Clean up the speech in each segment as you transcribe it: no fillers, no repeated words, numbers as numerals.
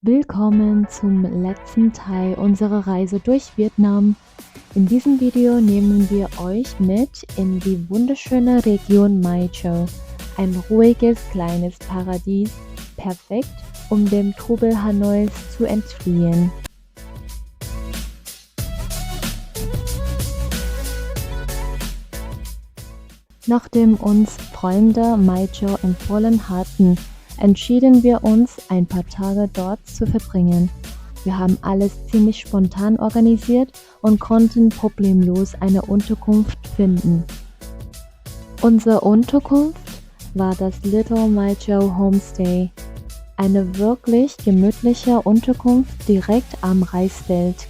Willkommen zum letzten Teil unserer Reise durch Vietnam. In diesem Video nehmen wir euch mit in die wunderschöne Region Mai Châu, ein ruhiges kleines Paradies, perfekt, um dem Trubel Hanois zu entfliehen. Nachdem uns Freunde Mai Châu empfohlen hatten, entschieden wir uns, ein paar Tage dort zu verbringen. Wir haben alles ziemlich spontan organisiert und konnten problemlos eine Unterkunft finden. Unsere Unterkunft war das Little Mai Châu Homestay, eine wirklich gemütliche Unterkunft direkt am Reisfeld.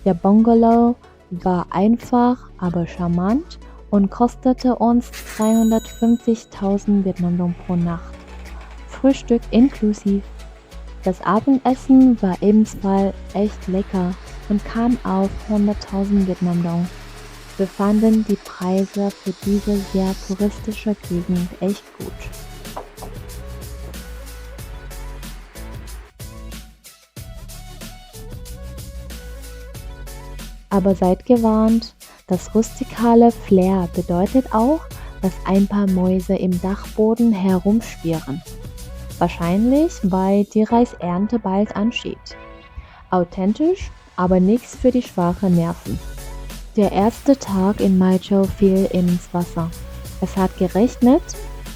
Der Bungalow war einfach, aber charmant und kostete uns 350.000 Vietnamdong pro Nacht. Frühstück inklusiv. Das Abendessen war ebenfalls echt lecker und kam auf 100.000 Vietnamdong. Wir fanden die Preise für diese sehr touristische Gegend echt gut. Aber seid gewarnt, das rustikale Flair bedeutet auch, dass ein paar Mäuse im Dachboden herumschwirren. Wahrscheinlich, weil die Reisernte bald ansteht. Authentisch, aber nichts für die schwachen Nerven. Der erste Tag in Mai Châu fiel ins Wasser. Es hat geregnet,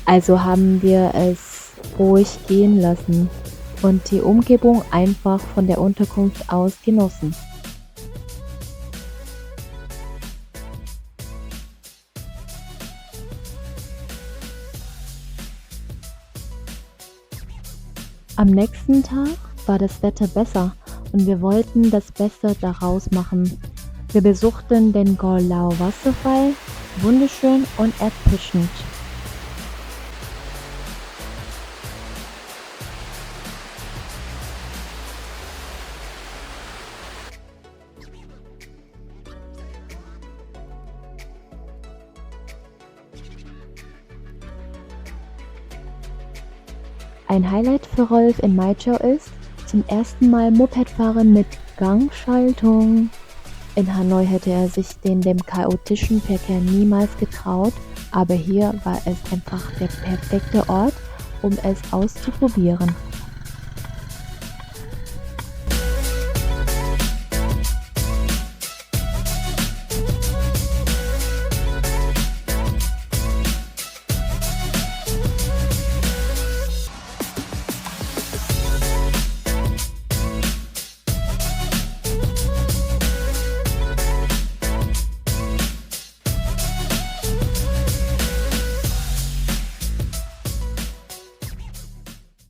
also haben wir es ruhig gehen lassen und die Umgebung einfach von der Unterkunft aus genossen. Am nächsten Tag war das Wetter besser und wir wollten das Beste daraus machen. Wir besuchten den Go Lao Wasserfall, wunderschön und erfrischend. Ein Highlight für Rolf in Mai Châu ist zum ersten Mal Mopedfahren mit Gangschaltung. In Hanoi hätte er sich dem chaotischen Verkehr niemals getraut, aber hier war es einfach der perfekte Ort, um es auszuprobieren.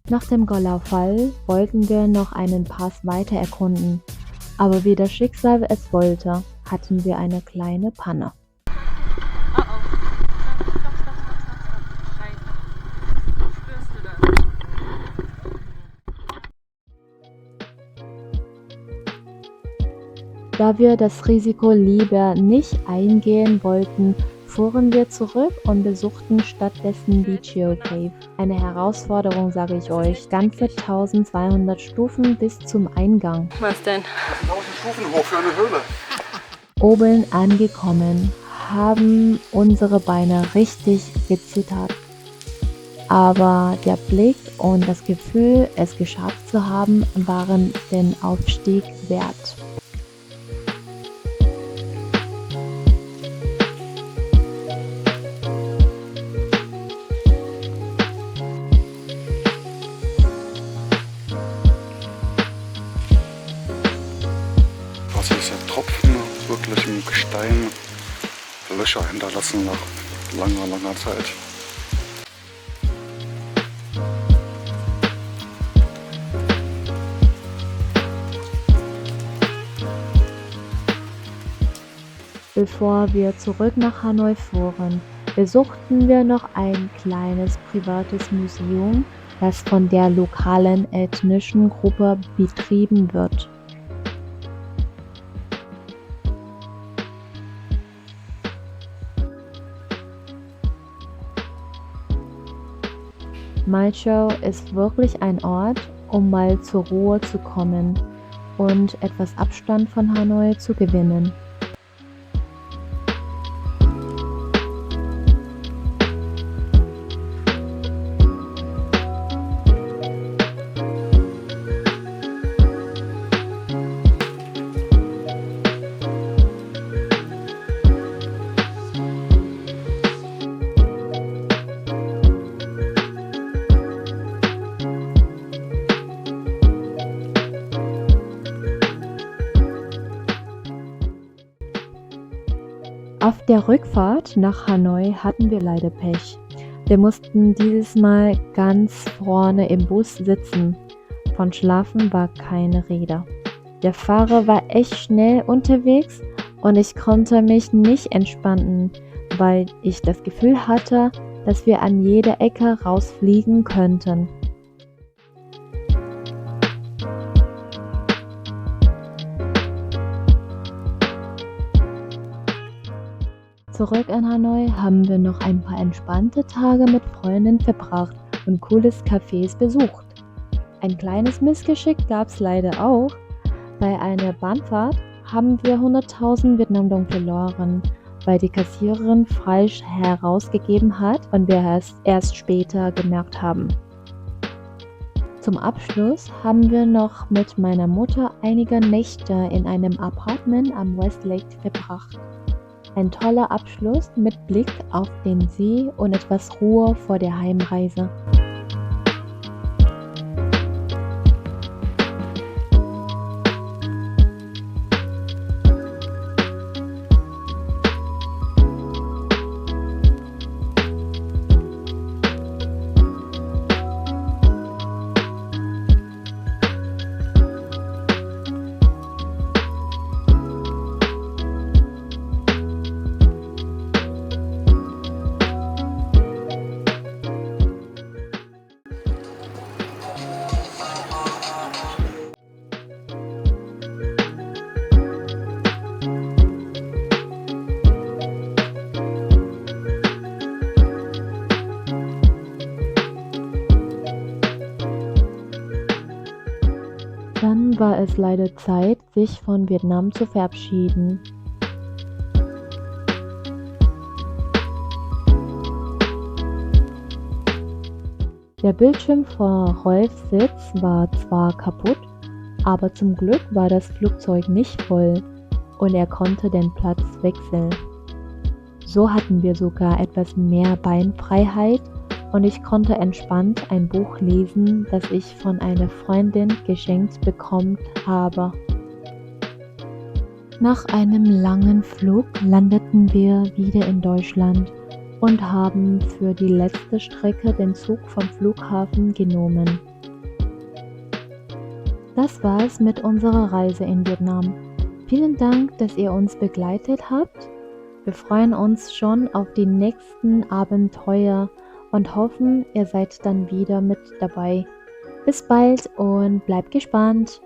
Nach dem Go Lao Fall wollten wir noch einen Pass weiter erkunden, aber wie das Schicksal es wollte, hatten wir eine kleine Panne. Oh oh. Stopp. Scheiße. Spürst du das? Da wir das Risiko lieber nicht eingehen wollten, fuhren wir zurück und besuchten stattdessen die Chieu Cave. Eine Herausforderung, sage ich euch. Ganze 1200 Stufen bis zum Eingang. Was denn? 1000 Stufen hoch für eine Höhle. Oben angekommen, haben unsere Beine richtig gezittert. Aber der Blick und das Gefühl, es geschafft zu haben, waren den Aufstieg wert. Was ist ja Tropfen, wirklich im Gestein Löcher hinterlassen nach langer Zeit. Bevor wir zurück nach Hanoi fuhren, besuchten wir noch ein kleines privates Museum, das von der lokalen ethnischen Gruppe betrieben wird. Mai Châu ist wirklich ein Ort, um mal zur Ruhe zu kommen und etwas Abstand von Hanoi zu gewinnen. Auf der Rückfahrt nach Hanoi hatten wir leider Pech. Wir mussten dieses Mal ganz vorne im Bus sitzen. Von Schlafen war keine Rede. Der Fahrer war echt schnell unterwegs und ich konnte mich nicht entspannen, weil ich das Gefühl hatte, dass wir an jeder Ecke rausfliegen könnten. Zurück in Hanoi haben wir noch ein paar entspannte Tage mit Freunden verbracht und cooles Cafés besucht. Ein kleines Missgeschick gab es leider auch. Bei einer Bahnfahrt haben wir 100.000 Vietnam-Dong verloren, weil die Kassiererin falsch herausgegeben hat und wir es erst später gemerkt haben. Zum Abschluss haben wir noch mit meiner Mutter einige Nächte in einem Apartment am West Lake verbracht. Ein toller Abschluss mit Blick auf den See und etwas Ruhe vor der Heimreise. Dann war es leider Zeit, sich von Vietnam zu verabschieden. Der Bildschirm vor Rolfs Sitz war zwar kaputt, aber zum Glück war das Flugzeug nicht voll und er konnte den Platz wechseln. So hatten wir sogar etwas mehr Beinfreiheit und ich konnte entspannt ein Buch lesen, das ich von einer Freundin geschenkt bekommen habe. Nach einem langen Flug landeten wir wieder in Deutschland und haben für die letzte Strecke den Zug vom Flughafen genommen. Das war's mit unserer Reise in Vietnam. Vielen Dank, dass ihr uns begleitet habt. Wir freuen uns schon auf die nächsten Abenteuer und hoffen, ihr seid dann wieder mit dabei. Bis bald und bleibt gespannt!